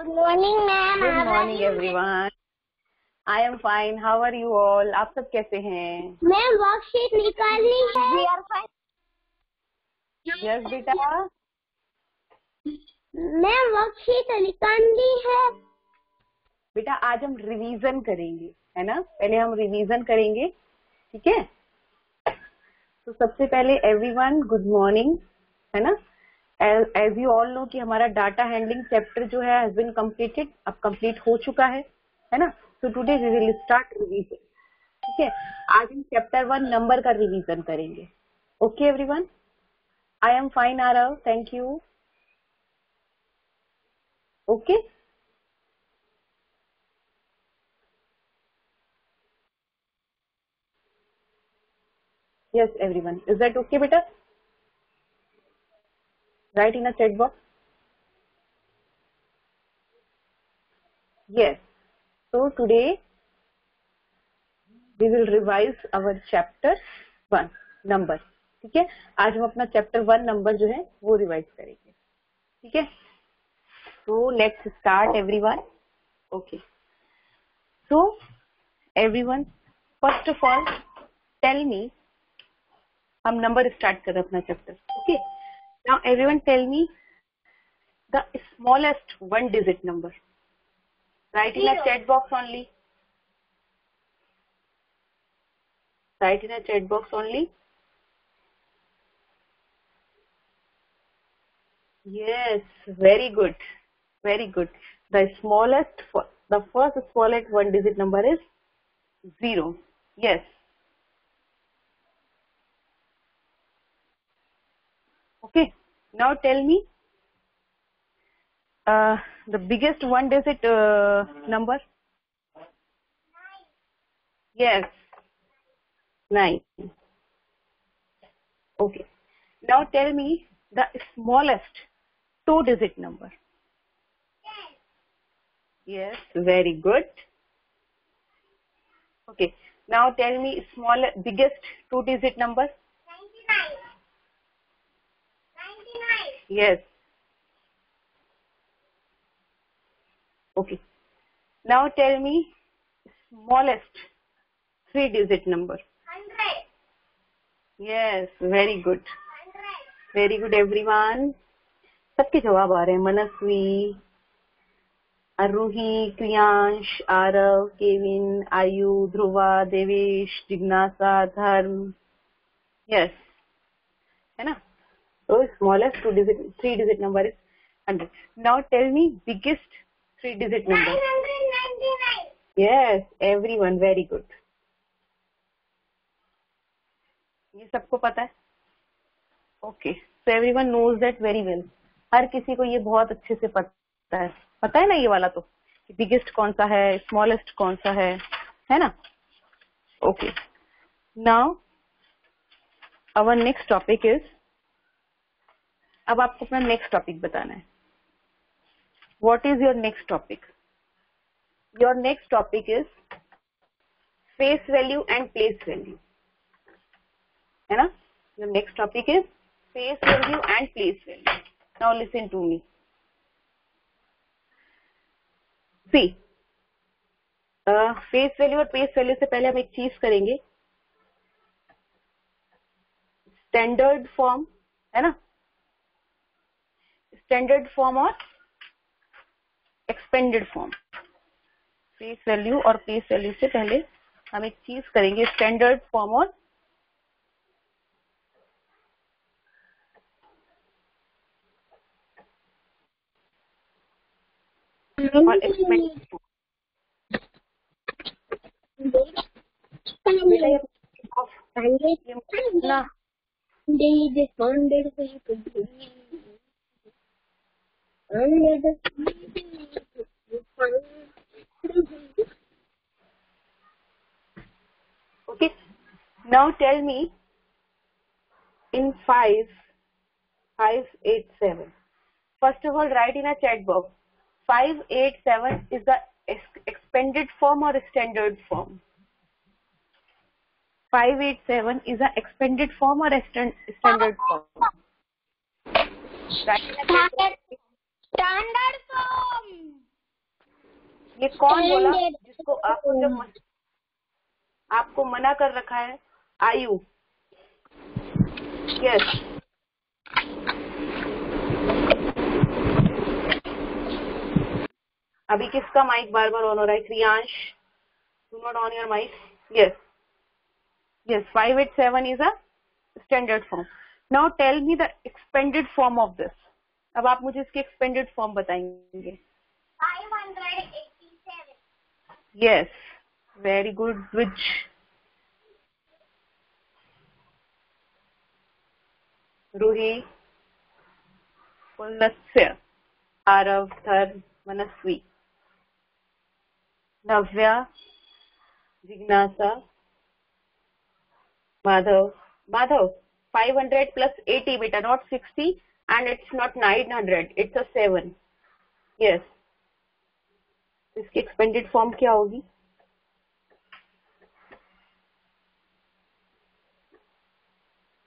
Good morning, ma'am. Good morning, everyone. I am fine. How are you all? आप सब कैसे हैं? Ma'am worksheet निकालनी है. We are fine. Yes, बेटा. मैम वर्कशीट निकालनी है. बेटा आज हम रिवीजन करेंगे, है ना? पहले हम रिवीजन करेंगे, ठीक है? तो सबसे पहले एवरीवन गुड मॉर्निंग, है ना? एज यू ऑल नो कि हमारा डाटा हैंडलिंग चैप्टर जो है हैज बीन कंप्लीटेड, अब कंप्लीट हो चुका है ना? So today we will start revision, ठीक है? आज हम चैप्टर 1 नंबर का रिवीजन करेंगे. Okay everyone, I am fine Aarav, thank you. Okay, yes everyone, is that okay beta? Write in a chat box. Yes, so today we will revise our chapter 1 number, ठीक है? आज हम अपना chapter 1 number जो है वो revise करेंगे, ठीक है? So let's start everyone. Okay, so everyone, first of all tell me, हम नंबर स्टार्ट कर रहे हैं अपना chapter. Okay, now everyone tell me the smallest one digit number. Right in a chat box only. Right in a chat box only. Yes, very good, very good. The smallest, the first smallest one digit number is 0. Yes. Okay, now tell me the biggest one digit number. Yes, 9. Okay, now tell me the smallest two digit number. Yes, very good. Okay, now tell me biggest two digit number. 99. 99. Yes. Okay, now tell me smallest three digit number. 100. Yes, very good. 100. Very good everyone. सबके जवाब आ रहे हैं. Manasvi, Aaruhi, Kriyansh, Aarav, Kevin, Aayu, Dhruva, Devesh, जिज्ञासा, Dharm. Yes, है ना? तो smallest three digit number is 100. Now tell me biggest three digit number. 999. Yes everyone, very good. ये सबको पता है. Okay, so everyone knows that very well. हर किसी को ये बहुत अच्छे से पता है ना ये वाला, तो बिगेस्ट कौन सा है, स्मॉलेस्ट कौन सा है ना? Okay, now our next topic is, अब आपको अपना नेक्स्ट टॉपिक बताना है. What is your next topic? Your next topic is face value and place value, है ना? Your next topic is face value and place value. Now listen to me. See, face value और place value से पहले हम एक चीज करेंगे. Standard form, है ना? स्टैंडर्ड फॉर्म और एक्सपेंडेड फॉर्म. फेस वैल्यू और प्लेस वैल्यू से पहले हम एक चीज करेंगे, स्टैंडर्ड फॉर्म और expanded form. Okay, now tell me in 587. First of all, write in a chat box. 587 is the expanded form or standard form? 587 is a expanded form or a standard form? Write in a chat box. Standard form. ये कौन बोला जिसको आपको मना कर रखा है? आयु, यस। अभी किसका माइक बार बार ऑन हो रहा है? Kriyansh, do not on your mic. Yes yes, 587 is a standard form. Now tell me the expanded form of this. अब आप मुझे इसके एक्सपेंडेड फॉर्म बताएंगे। 587. Yes, very good. Which? Ruhi, Pulasya, Aarav, Dharm, Manasvi, Navya, जिज्ञासा, Madhav. Madhav, 500 plus 80 beta, not 60, and it's not 900, it's a 7. Yes. इसकी expanded form क्या होगी?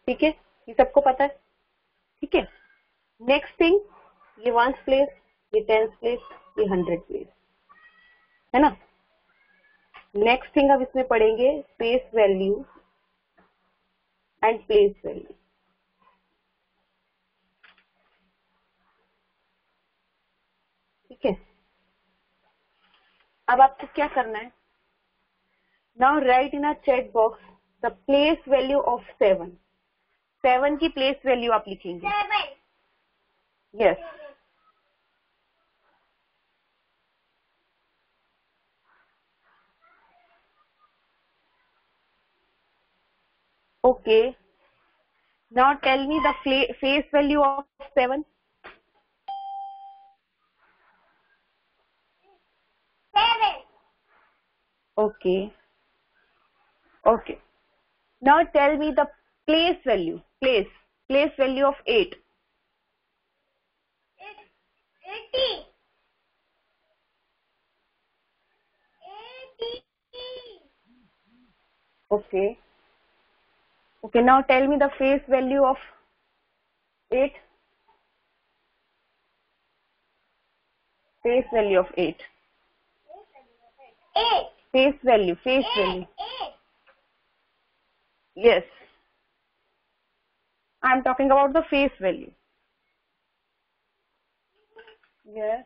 ठीक है, ये सबको पता है। ठीक है, नेक्स्ट थिंग, ये 1s प्लेस, ये 10s प्लेस, ये 100 प्लेस, है ना। नेक्स्ट थिंग अब इसमें पढ़ेंगे face value and place value. ठीक है, अब आपको क्या करना है? Now write in a chat box the place value of 7। 7 की प्लेस वैल्यू आप लिखेंगे। 7. Yes, okay. Now tell me the face value of 7। 7. Okay. Okay. Now tell me the place value. Place value of 8. 80. 80. Okay. Okay. Now tell me the face value of 8. Face value of 8. 8. Face value. Face value. 8. Yes. I am talking about the face value. Yes.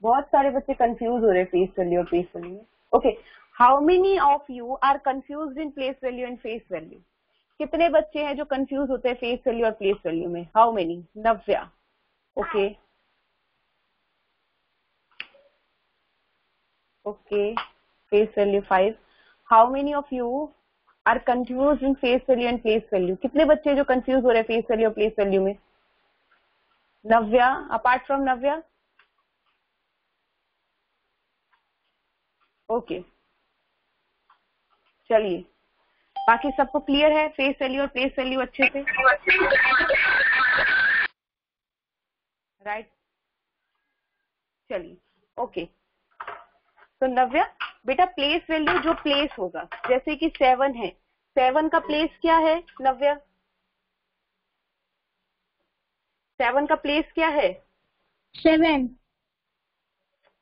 बहुत सारे बच्चे confuse हो रहे हैं face value और face value में। Okay, how many of you are confused in place value and face value? कितने बच्चे हैं जो कंफ्यूज होते हैं फेस वैल्यू और प्लेस वैल्यू में? How many? Navya. Okay okay, face value 5। How many of you are confuse in face value and place value? कितने बच्चे जो कंफ्यूज हो रहे हैं फेस वैल्यू और प्लेस वैल्यू में? नव्या, अपार्ट फ्रॉम नव्या। ओके, चलिए, बाकी सबको क्लियर है फेस वैल्यू और प्लेस वैल्यू अच्छे से? राइट, चलिए, ओके। तो नव्या बेटा, प्लेस वैल्यू जो प्लेस होगा, जैसे कि 7 है, 7 का प्लेस क्या है नव्या? 7 का प्लेस क्या है? 7.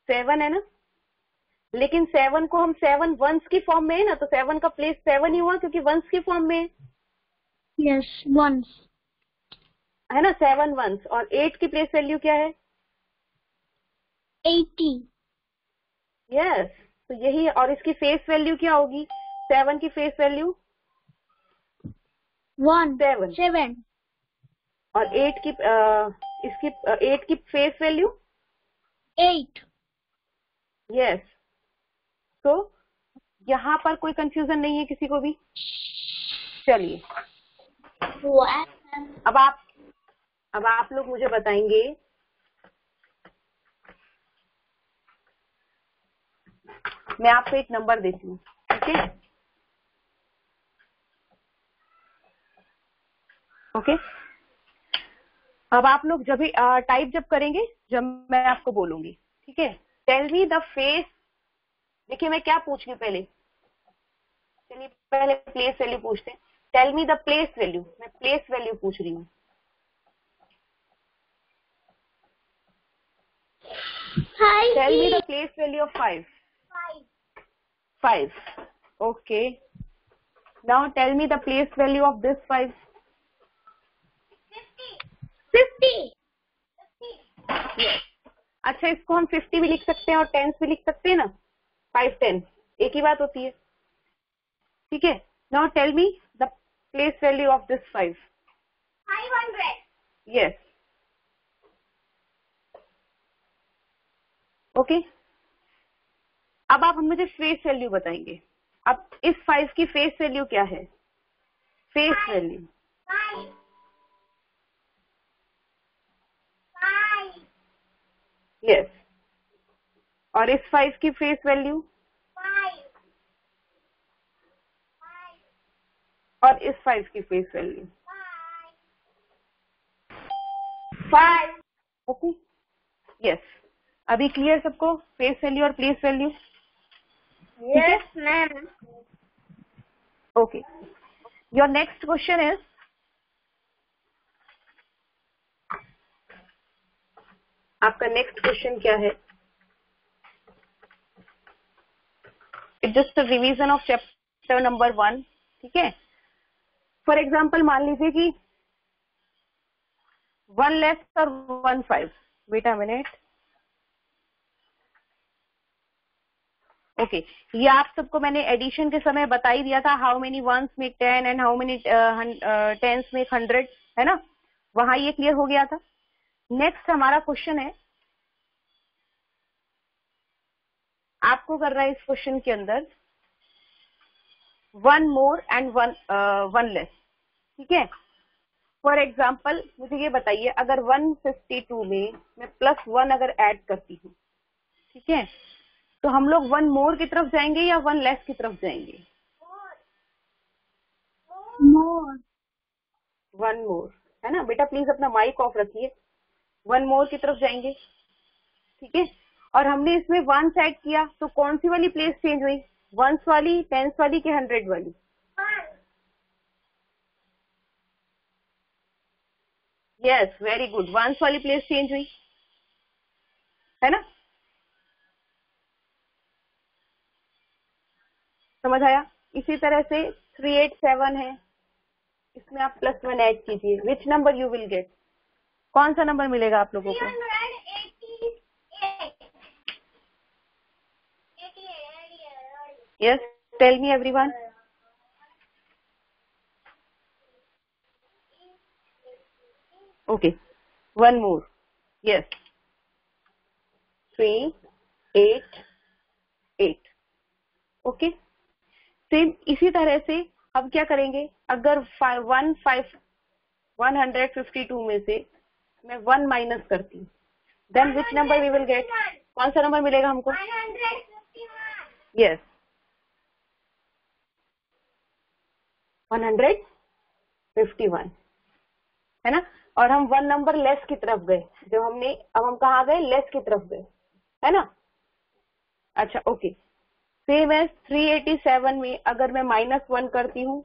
7 है ना, लेकिन 7 को हम 7 वंस की फॉर्म में है ना, तो 7 का प्लेस 7 ही हुआ क्योंकि वंस की फॉर्म में है। Yes, once. है ना, 7 वंस। और 8 की प्लेस वैल्यू क्या है? 80. यस, तो यही। और इसकी फेस वैल्यू क्या होगी? 7 की फेस वैल्यू 1. 7। 7. और 8 की इसकी 8 की फेस वैल्यू 8. यस। तो यहाँ पर कोई कंफ्यूजन नहीं है किसी को भी? चलिए, अब आप लोग मुझे बताएंगे, मैं आपको एक नंबर देती हूँ, ठीक है? ओके, अब आप लोग जब भी टाइप जब करेंगे, जब मैं आपको बोलूंगी, ठीक है? Tell me the face. देखिए मैं क्या पूछ रही हूँ पहले, चलिए पहले प्लेस वैल्यू पूछते हैं। Tell me the place value, मैं प्लेस वैल्यू पूछ रही हूँ। Tell me the place value of 5. 5. Okay. Now tell me the place value of this 5. 50. Yes. अच्छा, इसको हम 50 भी लिख सकते हैं और 10 भी लिख सकते हैं ना. 5 10 एक ही बात होती है. ठीक है. Now tell me the place value of this 5. 500. Yes. Okay. अब आप मुझे फेस वैल्यू बताएंगे. अब इस 5 की फेस वैल्यू क्या है? Face value 5. यस. और इस 5 की फेस वैल्यू 5. और इस 5 की फेस वैल्यू 5. ओके. यस. अभी क्लियर सबको फेस वैल्यू और place value? Yes, ma'am. Okay. Your next question is, आपका नेक्स्ट क्वेश्चन क्या है? It's just revision of chapter number 1. ठीक है. फॉर एग्जाम्पल मान लीजिए कि 1 लेस और 1 5. Wait a minute. ओके. ये आप सबको मैंने एडिशन के समय बता ही दिया था. How many once make 10 and how many tens make 100, है ना. वहां ये क्लियर हो गया था. नेक्स्ट हमारा क्वेश्चन है, आपको कर रहा है इस क्वेश्चन के अंदर 1 मोर एंड 1 लेस. ठीक है. फॉर एग्जाम्पल मुझे ये बताइए, अगर 152 में मैं +1 अगर ऐड करती हूँ, ठीक है, तो हम लोग 1 मोर की तरफ जाएंगे या 1 लेस की तरफ जाएंगे? More. 1 मोर, है ना. बेटा प्लीज अपना माइक ऑफ रखिए. 1 मोर की तरफ जाएंगे. ठीक है. और हमने इसमें 1 ऐड किया, तो कौन सी वाली प्लेस चेंज हुई? 1s वाली, 10s वाली कि 100 वाली? 1. Yes, very good. 1s वाली प्लेस चेंज हुई, है ना. समझ आया? इसी तरह से 387 है, इसमें आप +1 ऐड कीजिए. Which number you will get? कौन सा नंबर मिलेगा आप लोगों को? 388. Yes, tell me everyone. Okay. 1 more. Yes. 388. Okay. Same इसी तरह से हम क्या करेंगे, अगर 152 में से मैं 1 माइनस करती हूँ, then which number we will get? कौन सा नंबर मिलेगा हमको? 151. यस, 151, है ना. और हम 1 नंबर लेस की तरफ गए. जब हमने, अब हम कहाँ गए? लेस की तरफ गए, है ना. अच्छा, ओके. सेम एज 387 में अगर मैं -1 करती हूँ,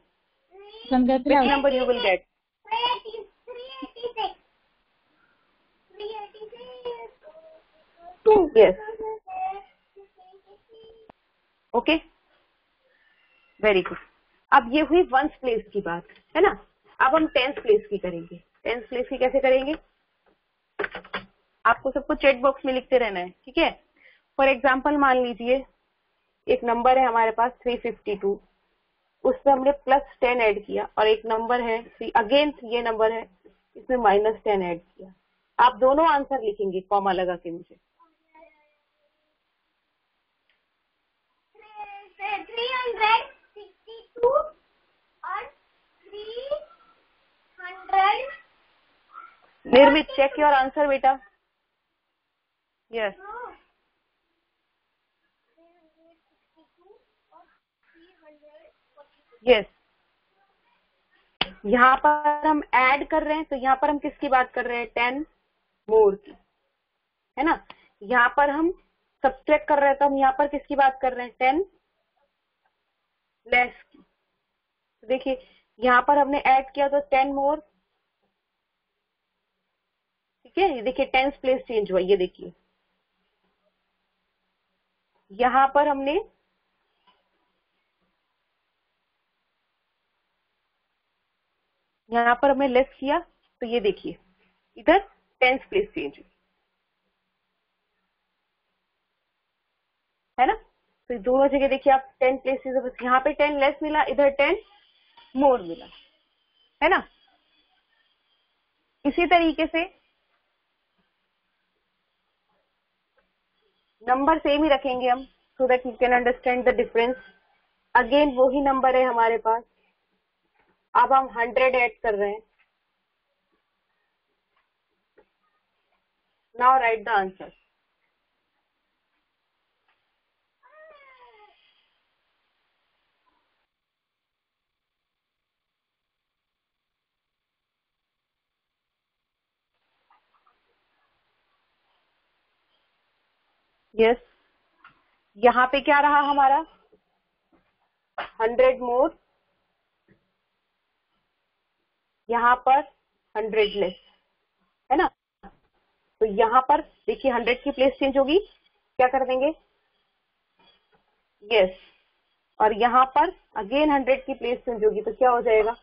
विच number you will gate? 386. Yes. Okay, very good. अब ये हुई 1s प्लेस की बात, है ना. अब हम 10s प्लेस की करेंगे. 10s प्लेस की कैसे करेंगे? आपको सबको चैट बॉक्स में लिखते रहना है. ठीक है. फॉर एग्जाम्पल मान लीजिए एक नंबर है हमारे पास 352, उसमें हमने +10 ऐड किया, और एक नंबर है अगेन ये नंबर है, इसमें -10 ऐड किया. आप दोनों आंसर लिखेंगे कॉमा लगा के मुझे. 362 और 300. निर्मित, चेक योर आंसर बेटा. यस. यस. यहाँ पर हम ऐड कर रहे हैं, तो यहाँ पर हम किसकी बात कर रहे हैं? 10 मोर की, है ना. यहाँ पर हम सब्ट्रैक्ट कर रहे हैं, तो हम यहाँ पर किसकी बात कर रहे हैं? 10 लेस की. तो देखिए यहाँ पर हमने ऐड किया तो 10 मोर. ठीक है. ये देखिए 10s प्लेस चेंज हुआ, ये देखिए. यहां पर हमने लेस किया, तो ये देखिए इधर टेंस प्लेस चेंज हुई, है ना। तो दोनों जगह देखिए आप 10 प्लेसेस, यहाँ पे 10 लेस मिला, इधर 10 मोर मिला, है ना। इसी तरीके से नंबर सेम ही रखेंगे हम, so that you can understand the difference. Again वही नंबर है हमारे पास, अब हम 100 ऐड कर रहे हैं। Now right the answer. Yes, यहाँ पे क्या रहा हमारा, 100 मोर, यहाँ पर 100 लेस, है ना। तो यहाँ पर देखिए 100 की प्लेस चेंज होगी, क्या कर देंगे, यस, और यहाँ पर अगेन 100 की प्लेस चेंज होगी, तो क्या हो जाएगा।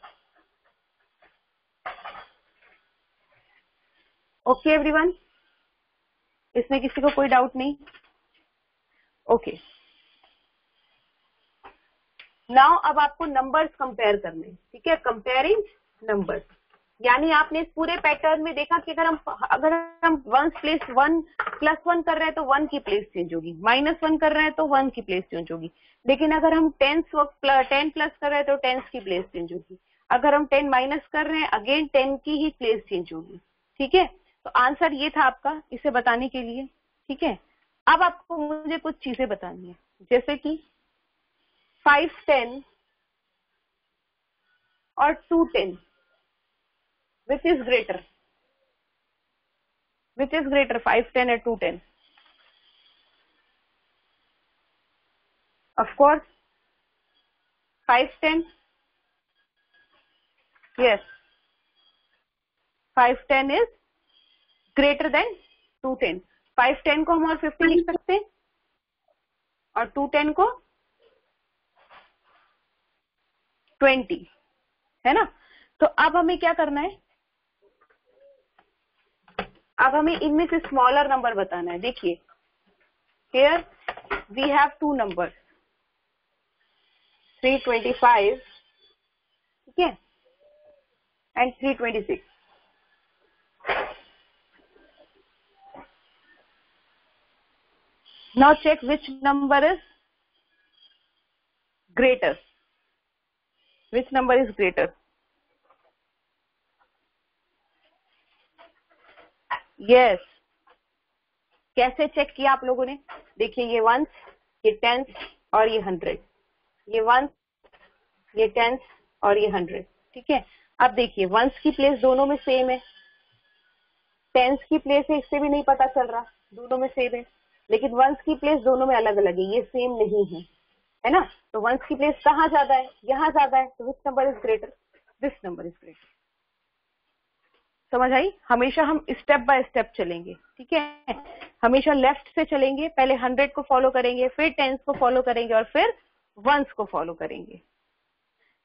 ओके एवरीवन, इसमें किसी को कोई डाउट नहीं। ओके, नाउ अब आपको नंबर्स कंपेयर करने, ठीक है, कंपेयरिंग नंबर्स। यानी आपने इस पूरे पैटर्न में देखा कि अगर हम 1 प्लेस 1 प्लस 1 कर रहे हैं तो 1 की प्लेस चेंज होगी, -1 कर रहे हैं तो 1 की प्लेस चेंज होगी। लेकिन अगर हम 10 प्लस कर रहे हैं तो 10 की प्लेस चेंज होगी। अगर हम 10 माइनस कर रहे हैं अगेन 10 की ही प्लेस चेंज होगी, ठीक है। तो आंसर ये था आपका, इसे बताने के लिए, ठीक है। अब आपको मुझे कुछ चीजें बतानी है, जैसे कि 510 और 210, which is greater, 510 or 210? Of course 510, yes, 510 is greater than 210। 510 को हम और 50 लिख सकते हैं और 210 को 20, है ना। तो अब हमें क्या करना है, अब हमें इनमें से स्मॉलर नंबर बताना है। देखिए हियर वी हैव 2 नंबर, 325, ठीक है, and 326। Now check which number is greater. Which number is greater? Yes. कैसे चेक किया आप लोगों ने, देखिए ये 1s, ये 10s और ये 100, ये 1s, ये 10s और ये 100, ठीक है। अब देखिए 1s की प्लेस दोनों में सेम है, 10s की प्लेस है इससे भी नहीं पता चल रहा, दोनों में सेम है। लेकिन 1s की प्लेस दोनों में अलग अलग है, ये सेम नहीं है ना। तो 1s की प्लेस कहाँ ज्यादा है, यहाँ ज्यादा है, तो which number is greater, this number is greater. समझ आई। हमेशा हम स्टेप बाय स्टेप चलेंगे, ठीक है। हमेशा लेफ्ट से चलेंगे, पहले 100 को फॉलो करेंगे, फिर 10s को फॉलो करेंगे और फिर 1s को फॉलो करेंगे।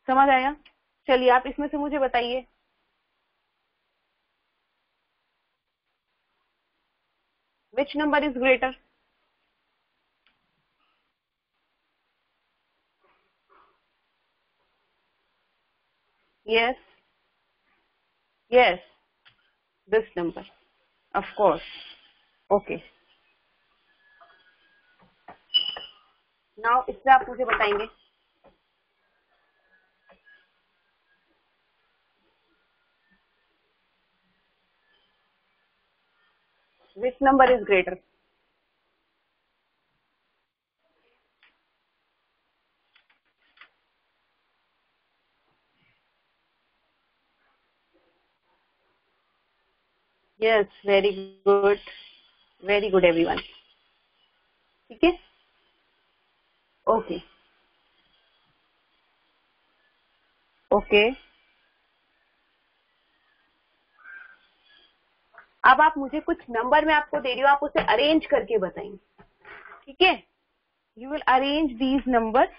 समझ आया। चलिए आप इसमें से मुझे बताइए, which number is greater. Yes, yes, this number, of course. Okay, now इसमें आप मुझे बताएंगे which number is greater? Yes, very good everyone, ठीक है। ओके, ओके, अब आप मुझे कुछ नंबर मैं आपको दे रही हूँ, आप उसे अरेंज करके बताएंगे, ठीक है। You will arrange these numbers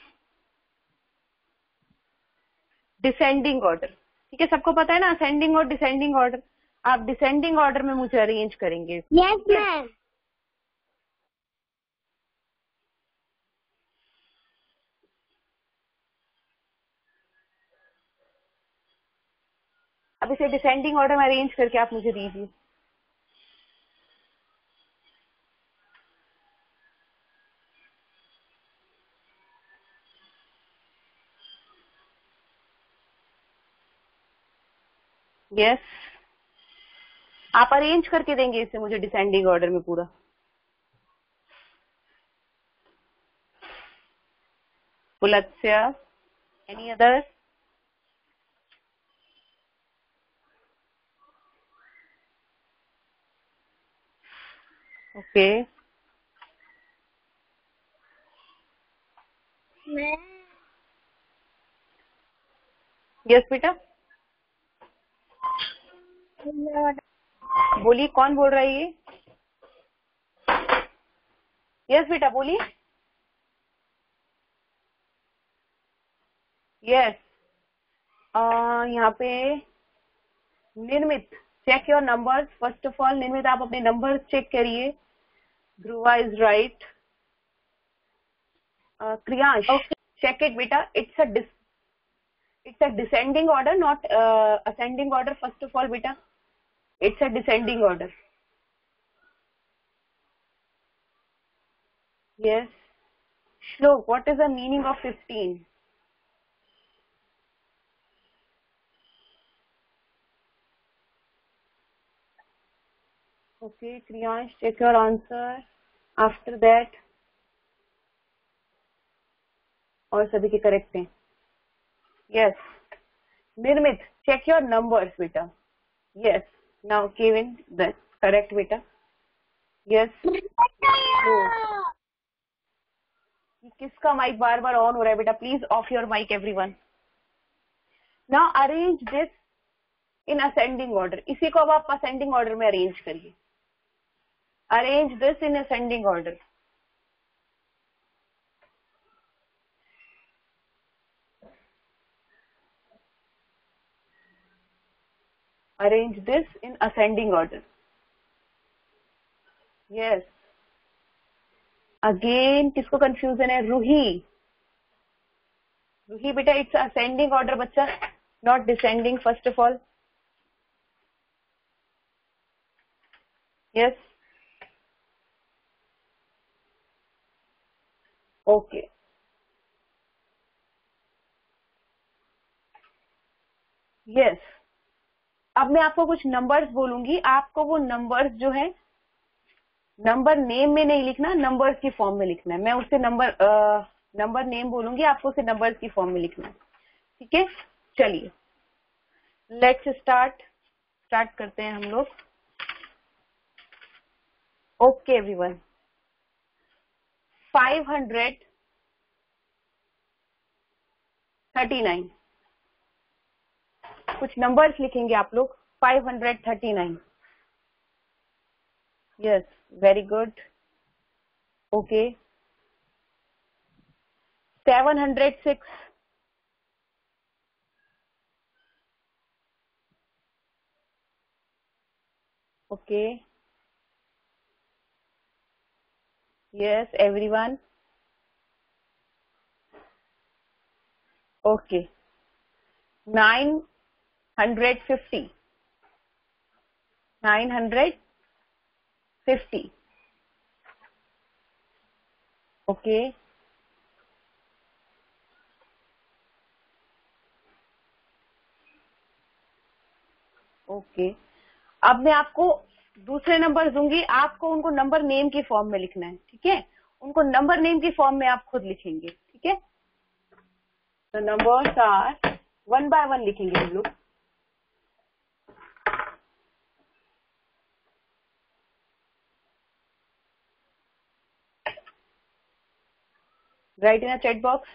descending order. ठीक है, सबको पता है ना असेंडिंग और डिसेंडिंग ऑर्डर. आप डिसेंडिंग ऑर्डर में मुझे अरेंज करेंगे. Yes ma'am. अब इसे डिसेंडिंग ऑर्डर में अरेंज करके आप मुझे दीजिए. यस, आप अरेंज करके देंगे इसे मुझे डिसेंडिंग ऑर्डर में पूरा. Pulastya, any other? Okay. Yes बेटा, बोलिए कौन बोल रहा है ये? यस बेटा बोलिए. यस, यहाँ पे Nirmit, check your numbers. First of all Nirmit, आप अपने नंबर्स चेक करिए. Dhruva is right. Kriyansh, check it beta. It's a descending order, not ascending order. First of all beta, it's a descending order. Yes. Shlok, what is the meaning of 15? Okay, Kriyansh, check your answer. After that, और सभी के correct हैं. Yes. Nirmit, check your numbers beta. Yes. Now Kevin, that's correct beta. Yes. किसका mike बार बार on हो रहा है बेटा? Please off your mic everyone. Now arrange this in ascending order. इसी को अब आप असेंडिंग ऑर्डर में अरेंज करिए. Arrange this in ascending order. Arrange this in ascending order. Yes. Again किसको कंफ्यूजन है? रूही. रूही बेटा, इट्स असेंडिंग ऑर्डर बच्चा, not descending. First of all. Yes. Okay. Yes. अब मैं आपको कुछ नंबर्स बोलूंगी, आपको वो नंबर्स जो है नंबर नेम में नहीं लिखना, नंबर्स की फॉर्म में लिखना है. मैं उससे नंबर नेम बोलूंगी, आपको उसे नंबर्स की फॉर्म में लिखना है. ठीक है, चलिए लेट्स स्टार्ट करते हैं हम लोग. Okay everyone. 539. कुछ नंबर्स लिखेंगे आप लोग. 539. Yes, very good. Okay. 706. Okay. Yes everyone. Okay. 950. 950. Okay. Okay. अब मैं आपको दूसरे नंबर दूंगी, आपको उनको नंबर नेम की फॉर्म में लिखना है. ठीक है, उनको नंबर नेम की फॉर्म में आप खुद लिखेंगे. ठीक है, तो नंबर्स आर 1 by 1 लिखेंगे हम लोग. Right in a chat box.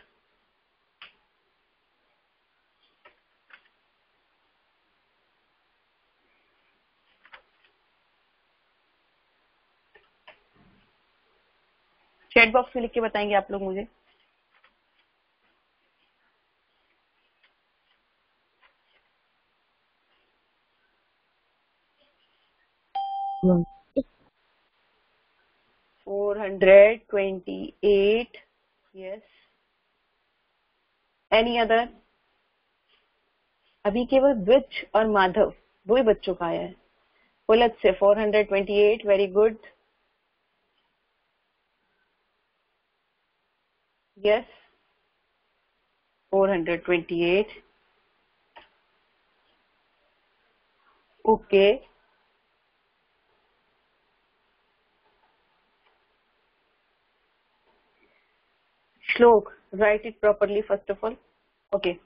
Chat box में लिख के बताएंगे आप लोग मुझे। Yes. 428, yes. Any other? अभी केवल द्विज और माधव दो ही बच्चों का आया है। So let's say 428, very good. Yes, 428. Okay. Shlok, write it properly first of all. Okay.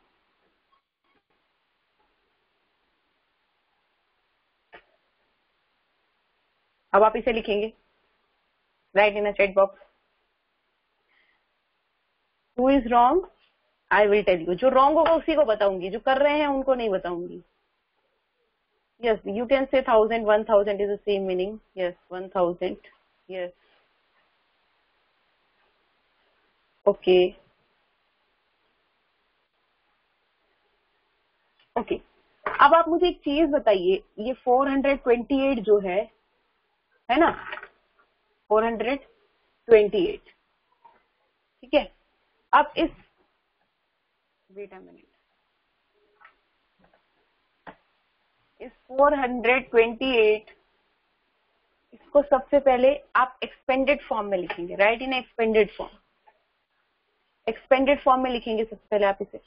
अब आप इसे लिखेंगे, write in a chat box. Who is wrong? I will tell you. जो wrong होगा उसी को बताऊंगी, जो कर रहे हैं उनको नहीं बताऊंगी. Yes, you can say 1000, 1000 is the same meaning. Yes, 1000. Yes. Okay. Okay. अब आप मुझे एक चीज बताइए, ये 428 जो है ना, 428, ठीक है। अब इस वेट अ मिनट, इस 428 इसको सबसे पहले आप एक्सपेंडेड फॉर्म में लिखेंगे, राइट इन एक्सपेंडेड फॉर्म। एक्सपेंडेड फॉर्म में लिखेंगे सबसे पहले आप इसे।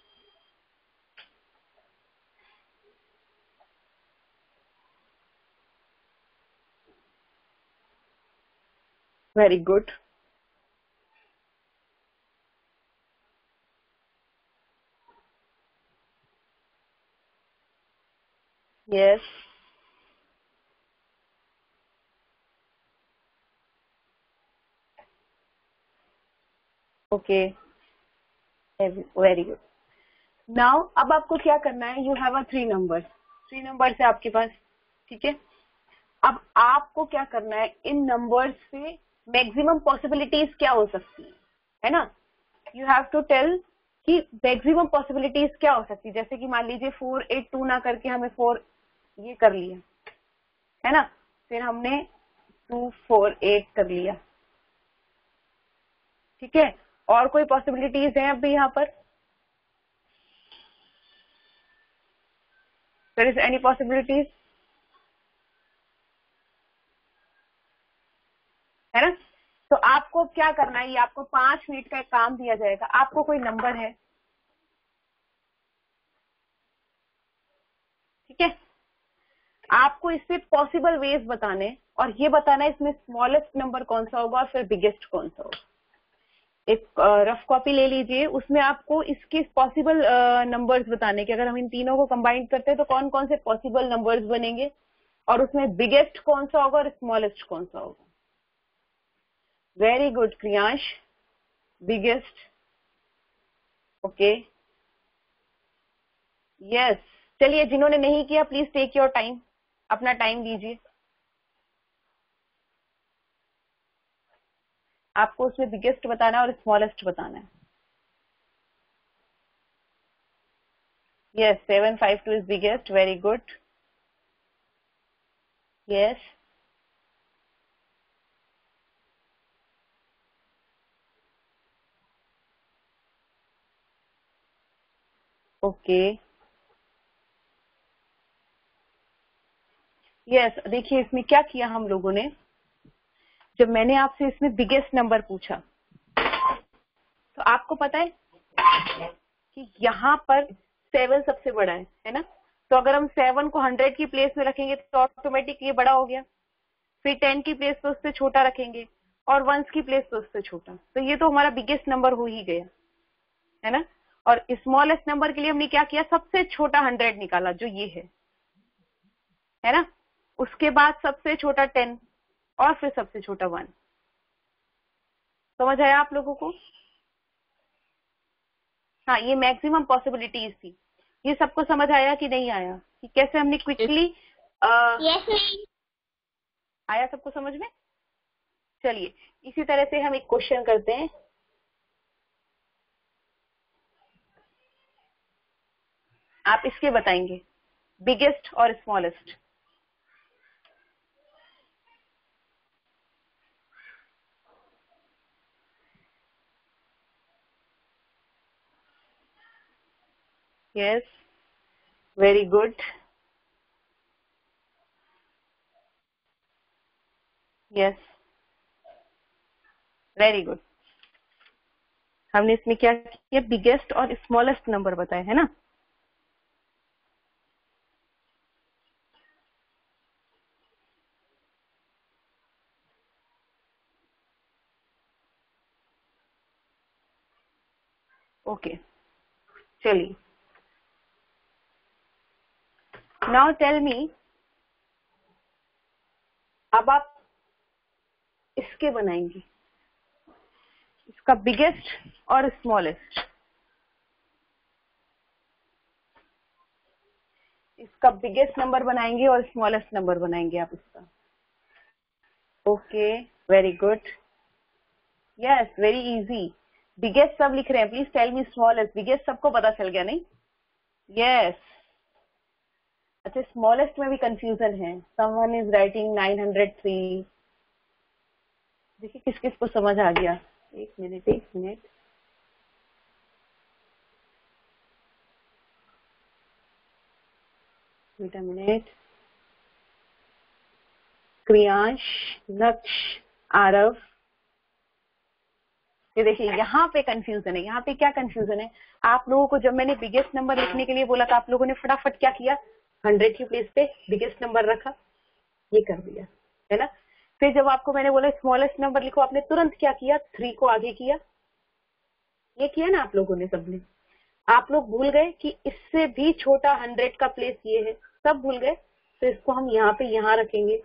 Very good. Yes, okay, very good. Now अब आपको क्या करना है, you have a 3 number, 3 number है आपके पास, ठीक है। अब आपको क्या करना है, इन नंबर्स से मैक्सिमम पॉसिबिलिटीज क्या हो सकती है ना। यू हैव टू टेल कि मैक्सिमम पॉसिबिलिटीज क्या हो सकती है। जैसे कि मान लीजिए 482 ना करके हमें 4 ये कर लिया है ना, फिर हमने 248 कर लिया, ठीक है। और कोई पॉसिबिलिटीज है अभी यहाँ पर? देयर इज एनी पॉसिबिलिटीज, है ना। तो आपको क्या करना है, ये आपको 5 मिनट का एक काम दिया जाएगा। आपको कोई नंबर है, ठीक है, आपको इससे पॉसिबल वेज बताने और ये बताना है इसमें स्मॉलेस्ट नंबर कौन सा होगा और फिर बिगेस्ट कौन सा होगा। एक रफ कॉपी ले लीजिए, उसमें आपको इसके पॉसिबल नंबर्स बताने कि अगर हम इन तीनों को कंबाइन करते हैं तो कौन कौन से पॉसिबल नंबर्स बनेंगे और उसमें बिगेस्ट कौन सा होगा और स्मॉलेस्ट कौन सा होगा। Very good Kriyansh, biggest, okay, yes. चलिए, जिन्होंने नहीं किया प्लीज टेक योर टाइम, अपना टाइम लीजिए। आपको उसमें बिगेस्ट बताना है और स्मॉलेस्ट बताना है। Yes, 752 is biggest, very good, yes, okay, yes. देखिए इसमें क्या किया हम लोगों ने, जब मैंने आपसे इसमें बिगेस्ट नंबर पूछा तो आपको पता है कि यहाँ पर 7 सबसे बड़ा है ना। तो अगर हम 7 को 100 की प्लेस में रखेंगे तो ऑटोमेटिक ये बड़ा हो गया। फिर 10 की प्लेस पे उससे छोटा रखेंगे और 1 की प्लेस पे उससे छोटा, तो ये तो हमारा बिगेस्ट नंबर हो ही गया, है ना। और स्मॉलेस्ट नंबर के लिए हमने क्या किया, सबसे छोटा 100 निकाला जो ये है ना। उसके बाद सबसे छोटा 10 और फिर सबसे छोटा 1। समझ आया आप लोगों को? हाँ, ये मैक्सिमम पॉसिबिलिटीज थी। ये सबको समझ आया कि नहीं आया, कि कैसे हमने क्विकली यस मैम। आया सबको समझ में? चलिए इसी तरह से हम एक क्वेश्चन करते हैं। आप इसके बताएंगे बिगेस्ट और smallest. Yes, very good. Yes, very good. हमने इसमें क्या किया, बिगेस्ट और स्मॉलेस्ट नंबर बताए, है ना। ओके, चलिए नाउ टेल मी, अब आप इसके बनाएंगे, इसका बिगेस्ट और स्मॉलेस्ट। इसका बिगेस्ट नंबर बनाएंगे और स्मॉलेस्ट नंबर बनाएंगे आप इसका। Okay, very good. Yes, very easy. Biggest सब लिख रहे हैं, please tell me smallest. Biggest सबको पता चल गया नहीं? यस। अच्छा, स्मॉलेस्ट में भी कंफ्यूजन है। Someone is writing 903। देखिए किस किस को समझ आ गया। एक मिनट, एक minute. Wait a minute. Kriyansh, Naksh, Aarav, ये देखिए यहाँ पे कंफ्यूजन है। यहाँ पे क्या कंफ्यूजन है, आप लोगों को जब मैंने बिगेस्ट नंबर लिखने के लिए बोला था, आप लोगों ने फटाफट क्या किया, 100 की प्लेस पे बिगेस्ट नंबर रखा, ये कर दिया, है ना। फिर जब आपको मैंने बोला स्मॉलेस्ट नंबर लिखो, आपने तुरंत क्या किया, 3 को आगे किया। ये किया ना आप लोगों ने, सबने। आप लोग भूल गए कि इससे भी छोटा 100 का प्लेस ये है, सब भूल गए। तो इसको हम यहाँ पे यहाँ रखेंगे।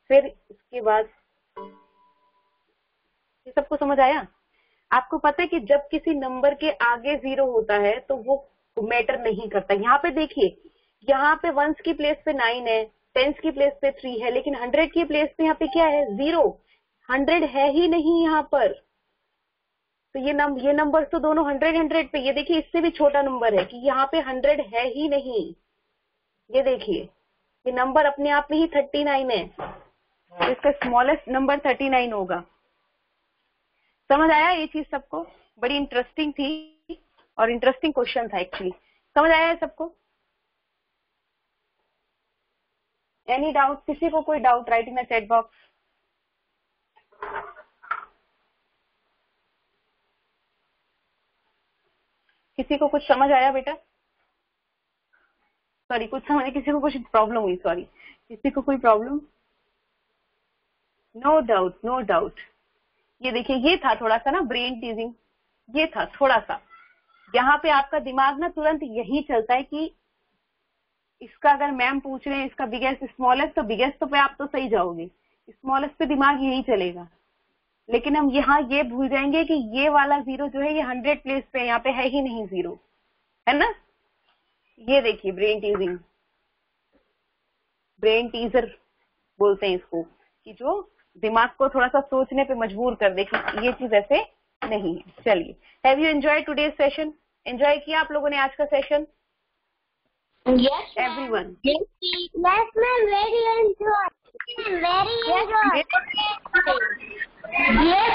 फिर इसके बाद ये सबको समझ आया। आपको पता है कि जब किसी नंबर के आगे 0 होता है तो वो मैटर नहीं करता। यहाँ पे देखिए, यहाँ पे 1s की प्लेस पे 9 है, 10s की प्लेस पे 3 है, लेकिन 100 की प्लेस पे यहाँ पे क्या है, 0। 100 है ही नहीं यहाँ पर। तो ये नंबर तो दोनों 100 पे। ये देखिए इससे भी छोटा नंबर है कि यहाँ पे 100 है ही नहीं। ये देखिए, ये नंबर अपने आप में ही 39 है, तो इसका स्मॉलेस्ट नंबर 39 होगा। समझ आया ये चीज सबको? बड़ी इंटरेस्टिंग थी और इंटरेस्टिंग क्वेश्चन था एक्चुअली। समझ आया है सबको? Any doubt? किसी को कोई doubt, right in the chat box. किसी को कुछ समझ आया बेटा? सॉरी, कुछ समझ, किसी को कुछ प्रॉब्लम हुई? सॉरी, किसी को कोई problem? No doubt, no doubt. ये देखिए, ये था थोड़ा सा ना ब्रेन टीजिंग, ये था थोड़ा सा। यहाँ पे आपका दिमाग ना तुरंत यही चलता है कि इसका अगर मैम पूछ रहे हैं इसका बिगेस्ट स्मॉलेस्ट, तो बिगेस्ट पे आप तो सही जाओगे, स्मॉलेस्ट पे दिमाग यही चलेगा। लेकिन हम यहाँ ये भूल जाएंगे कि ये वाला 0 जो है ये 100 प्लेस पे, यहाँ पे है ही नहीं 0, है ना। ये देखिए ब्रेन टीजिंग, ब्रेन टीजर बोलते हैं इसको, कि जो दिमाग को थोड़ा सा सोचने पे मजबूर कर दे कि ये चीज ऐसे नहीं है। चलिए, have you enjoy today's session? Enjoy किया आप लोगों ने आज का session? Yes, ma'am. Everyone? Yes, ma'am. Very enjoy. Very enjoy. Yes,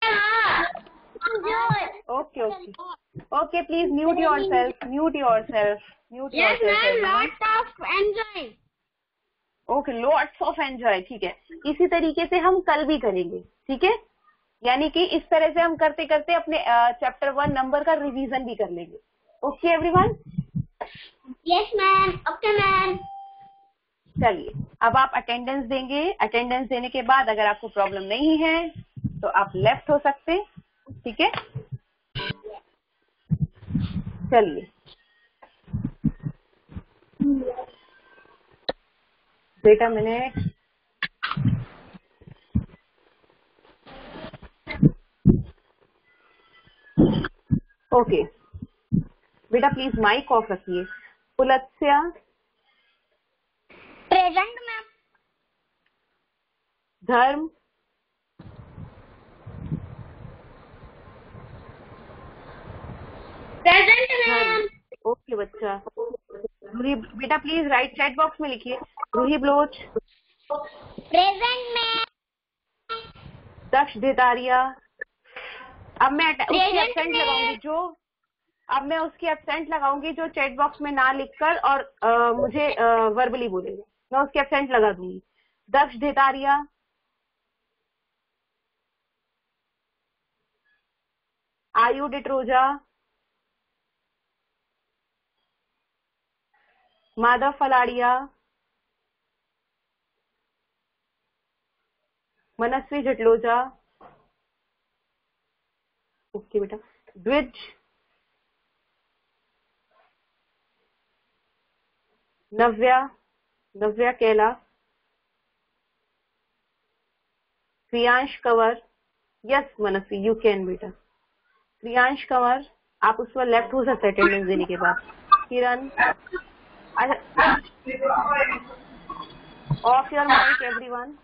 ma'am. Enjoy. Okay, okay. Okay, please mute yourself. Mute yourself. Mute Yes, yourself. ma'am. everyone. Lots of enjoy. Okay, lots of enjoy. ठीक है, इसी तरीके से हम कल भी करेंगे, ठीक है। यानी कि इस तरह से हम करते करते अपने चैप्टर 1 नंबर का रिवीजन भी कर लेंगे। Okay everyone? Yes, ma'am. Okay, ma'am. चलिए, अब आप अटेंडेंस देंगे। अटेंडेंस देने के बाद अगर आपको प्रॉब्लम नहीं है तो आप लेफ्ट हो सकते हैं, ठीक है। चलिए, बेटा मिनट। ओके बेटा, प्लीज माइक ऑफ रखिए। पुलत्स्या, Present, ma'am. धर्म, मैम। ओके बच्चा। रूही बेटा प्लीज राइट चैट बॉक्स में लिखिए। रूही बलोच। Present ma'am. दक्ष ढेतारिया। अब मैं उसकी Present एब्सेंट में। लगाऊंगी जो चैट बॉक्स में ना लिखकर और मुझे वर्बली बोलेगा, मैं उसकी एब्सेंट लगा दूंगी। दक्ष ढेतारिया, आयु डिट्रोजा, माधव फलाड़िया, मनस्वी जटलोजा। ओके बेटा। द्विज, नव्या केला, Priyansh Kanwar. Yes Manasvi you can बेटा। प्रियांश कंवर, आप उस पर लेफ्ट हो सकते अटेंडेंस देने के बाद। Kiran, off your mic everyone.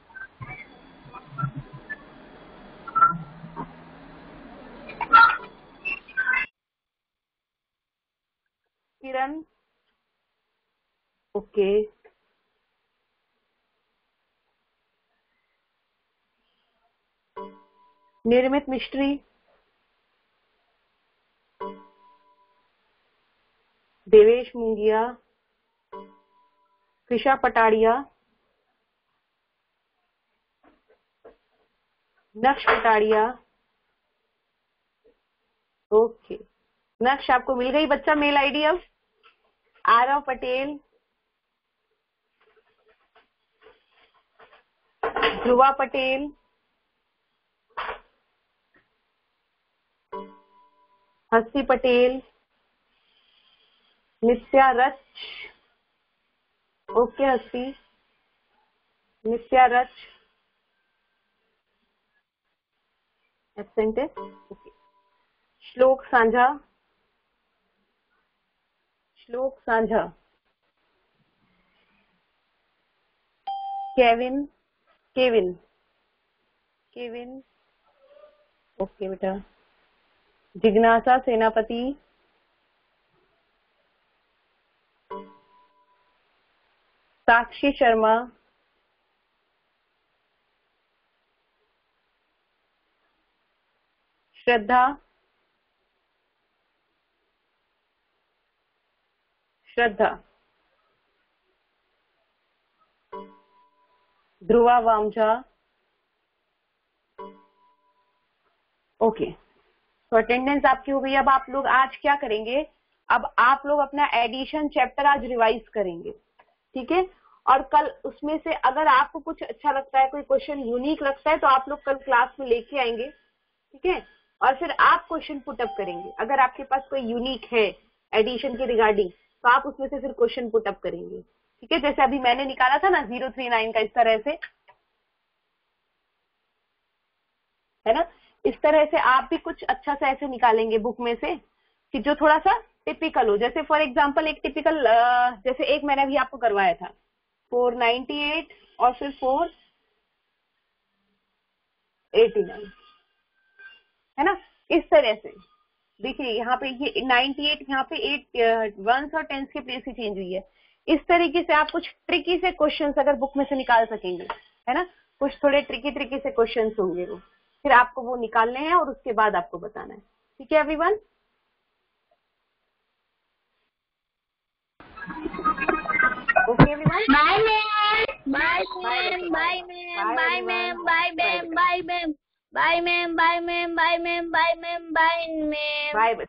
Kiran, okay. Nirmit Mistry, Devesh Mungiya, Krisha Patadiya, Naksh Patadiya. Okay नक्श आपको मिल गई बच्चा मेल आईडी। अब आरव पटेल, ध्रुवा पटेल, हस्ती पटेल, नित्या रच। ओके हस्ती, नित्या रच एब्सेंट है। ओके। श्लोक सांझा, केविन। ओके बेटा। जिज्ञासा सेनापति, साक्षी शर्मा, श्रद्धा, ध्रुवा वामझा। ओके तो अटेंडेंस आपकी हो गई। अब आप लोग आज क्या करेंगे, अब आप लोग अपना एडिशन चैप्टर आज रिवाइज करेंगे, ठीक है। और कल उसमें से अगर आपको कुछ अच्छा लगता है, कोई क्वेश्चन यूनिक लगता है, तो आप लोग कल क्लास में लेके आएंगे, ठीक है। और फिर आप क्वेश्चन पुटअप करेंगे। अगर आपके पास कोई यूनिक है एडिशन के रिगार्डिंग, तो आप उसमें से फिर क्वेश्चन पुटअप करेंगे, ठीक है। जैसे अभी मैंने निकाला था ना 039 का, इस तरह से, है ना। इस तरह से आप भी कुछ अच्छा सा ऐसे निकालेंगे बुक में से कि जो थोड़ा सा टिपिकल हो। जैसे फॉर एग्जांपल एक टिपिकल, जैसे एक मैंने अभी आपको करवाया था 498 और फिर 489, है ना। इस तरह से देखिए यहाँ पे ये 98, यहाँ पे 8 वंस और टेंस की प्लेस ही चेंज हुई है। इस तरीके से आप कुछ ट्रिकी से क्वेश्चंस अगर बुक में से निकाल सकेंगे, है ना, कुछ थोड़े ट्रिकी से क्वेश्चंस होंगे वो, फिर आपको वो निकालने हैं और उसके बाद आपको बताना है, ठीक है everyone. Okay everyone, bye ma'am. Bye ma'am. Bye ma'am. Bye ma'am. Bye ma'am. Bye ma'am. Bye ma'am. Bye ma'am. Bye ma'am. Bye ma'am. Bye ma'am. Bye.